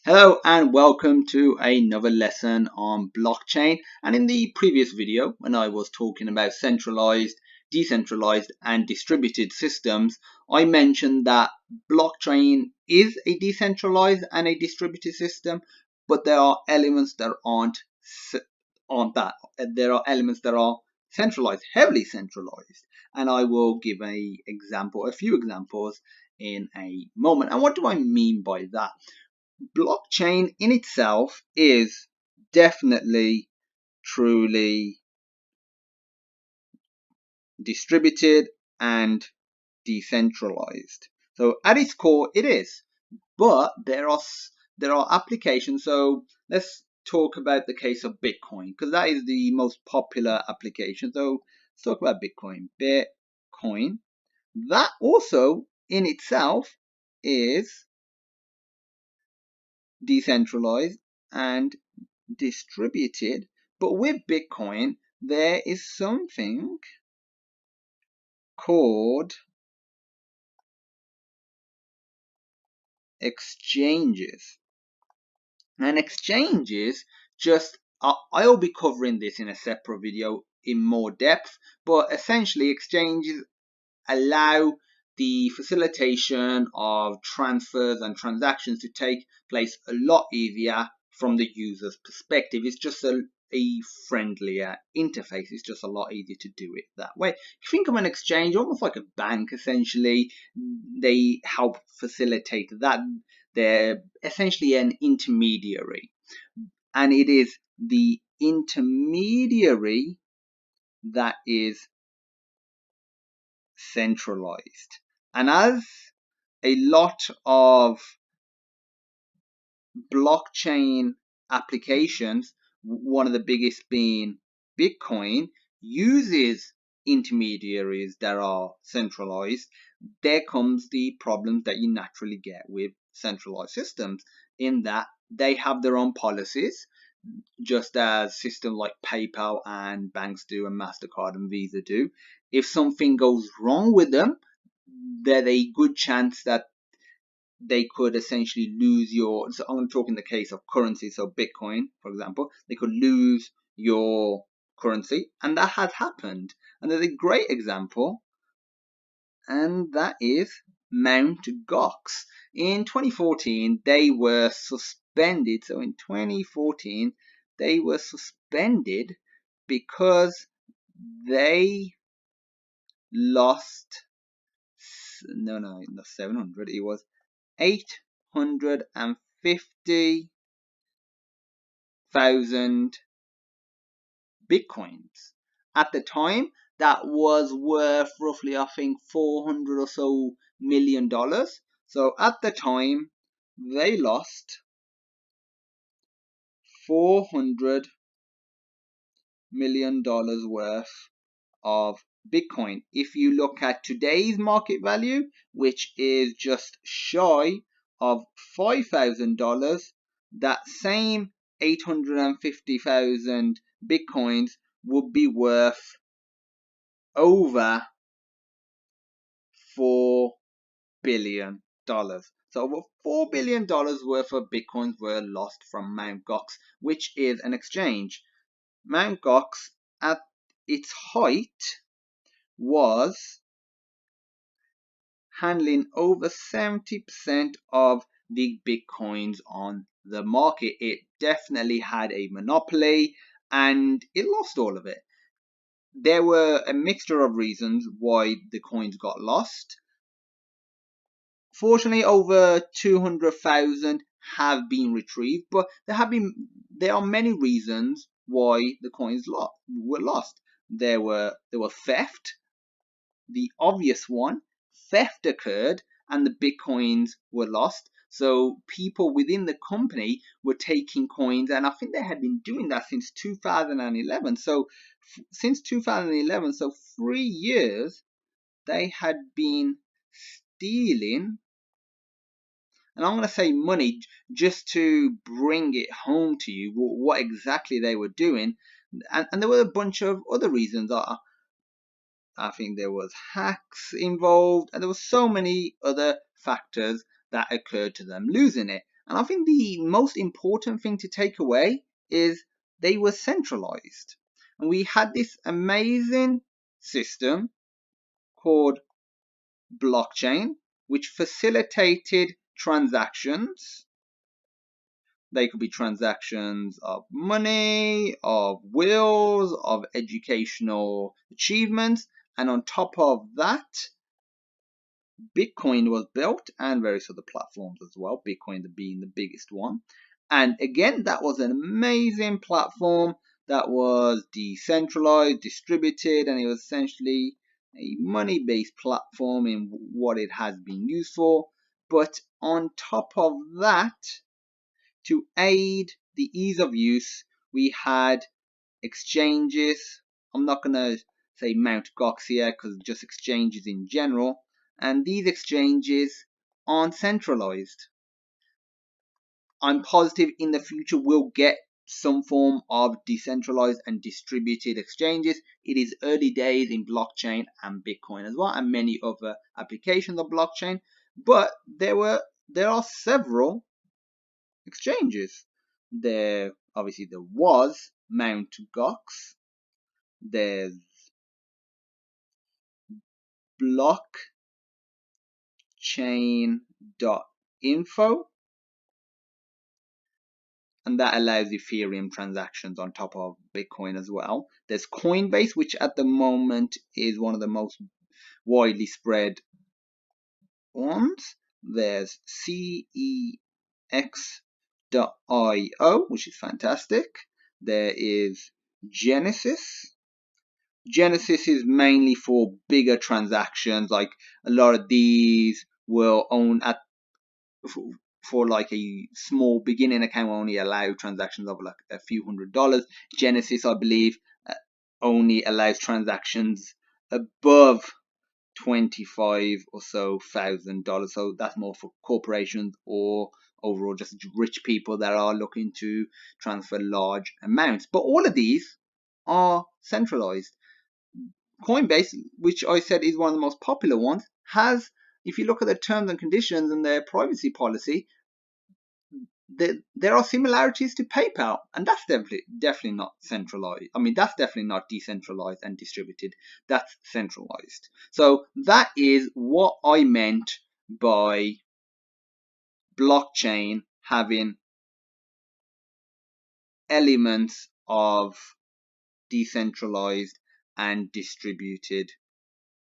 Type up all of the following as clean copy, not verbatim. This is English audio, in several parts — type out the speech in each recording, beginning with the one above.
Hello and welcome to another lesson on blockchain. And in the previous video, when I was talking about centralized, decentralized and distributed systems, I mentioned that blockchain is a decentralized and a distributed system, but there are elements that aren't that. There are elements that are centralized, heavily centralized. And I will give a few examples in a moment. And what do I mean by that? Blockchain in itself is definitely truly distributed and decentralized. So at its core it is, but there are applications. So let's talk about the case of Bitcoin, because that is the most popular application. So let's talk about Bitcoin, that also in itself is decentralized and distributed. But with Bitcoin, there is something called exchanges. And exchanges just, I'll be covering this in a separate video in more depth, but essentially exchanges allow the facilitation of transfers and transactions to take place a lot easier from the user's perspective. It's just a friendlier interface. It's just a lot easier to do it that way. You think of an exchange almost like a bank, essentially. They help facilitate that. They're essentially an intermediary, and it is the intermediary that is centralized. And as a lot of blockchain applications, one of the biggest being Bitcoin, uses intermediaries that are centralized, there comes the problems that you naturally get with centralized systems, in that they have their own policies, just as systems like PayPal and banks do, and MasterCard and Visa do. If something goes wrong with them, there's a good chance that they could essentially lose your, so I'm talking the case of currency, so Bitcoin, for example, they could lose your currency, and that has happened. And there's a great example, and that is Mt. Gox. In 2014, they were suspended. So in 2014, they were suspended because they lost, not 700, it was 850,000 bitcoins. At the time, that was worth roughly, I think, $400 or so million. So at the time, they lost $400 million worth of Bitcoin. If you look at today's market value, which is just shy of $5,000, that same 850,000 Bitcoins would be worth over $4 billion. So over $4 billion worth of Bitcoins were lost from Mt. Gox, which is an exchange. Mt. Gox at its height was handling over 70% of the Bitcoins on the market. It definitely had a monopoly, and it lost all of it. There were a mixture of reasons why the coins got lost. Fortunately, over 200,000 have been retrieved, but there are many reasons why the coins were lost. There was theft. The obvious one, theft occurred and the Bitcoins were lost. So people within the company were taking coins, and I think they had been doing that since 2011. So since 2011, so 3 years, they had been stealing, and I'm going to say money just to bring it home to you what exactly they were doing. And there were a bunch of other reasons. I think there was hacks involved, and there were so many other factors that occurred to them losing it. And I think the most important thing to take away is they were centralized. And we had this amazing system called blockchain, which facilitated transactions. They could be transactions of money, of wills, of educational achievements. And on top of that, Bitcoin was built and various other platforms as well, Bitcoin being the biggest one. And again, that was an amazing platform that was decentralized, distributed, and it was essentially a money-based platform in what it has been used for. But on top of that, to aid the ease of use, we had exchanges. I'm not going to say Mount Gox here because just exchanges in general. And these exchanges aren't centralized. I'm positive in the future we'll get some form of decentralized and distributed exchanges. It is early days in blockchain and Bitcoin as well, and many other applications of blockchain. But there are several exchanges. There was Mount Gox. There's blockchain.info, and that allows Ethereum transactions on top of Bitcoin as well. There's Coinbase, which at the moment is one of the most widely spread ones. There's cex.io, which is fantastic. There is Genesis. Genesis is mainly for bigger transactions, like a lot of these will own at for like a small beginning account will only allow transactions of like a few $100s. Genesis, I believe, only allows transactions above 25 or so $1,000. So that's more for corporations or overall just rich people that are looking to transfer large amounts. But all of these are centralized. Coinbase, which I said is one of the most popular ones, has, if you look at the terms and conditions and their privacy policy, there are similarities to PayPal, and that's definitely not centralized. I mean, that's definitely not decentralized and distributed. That's centralized. So that is what I meant by blockchain having elements of decentralized and distributed.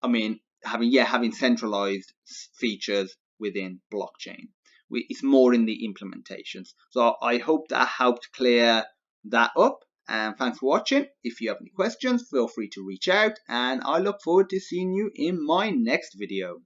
I mean, having centralized features within blockchain. It's more in the implementations. So I hope that helped clear that up. And thanks for watching. If you have any questions, feel free to reach out. And I look forward to seeing you in my next video.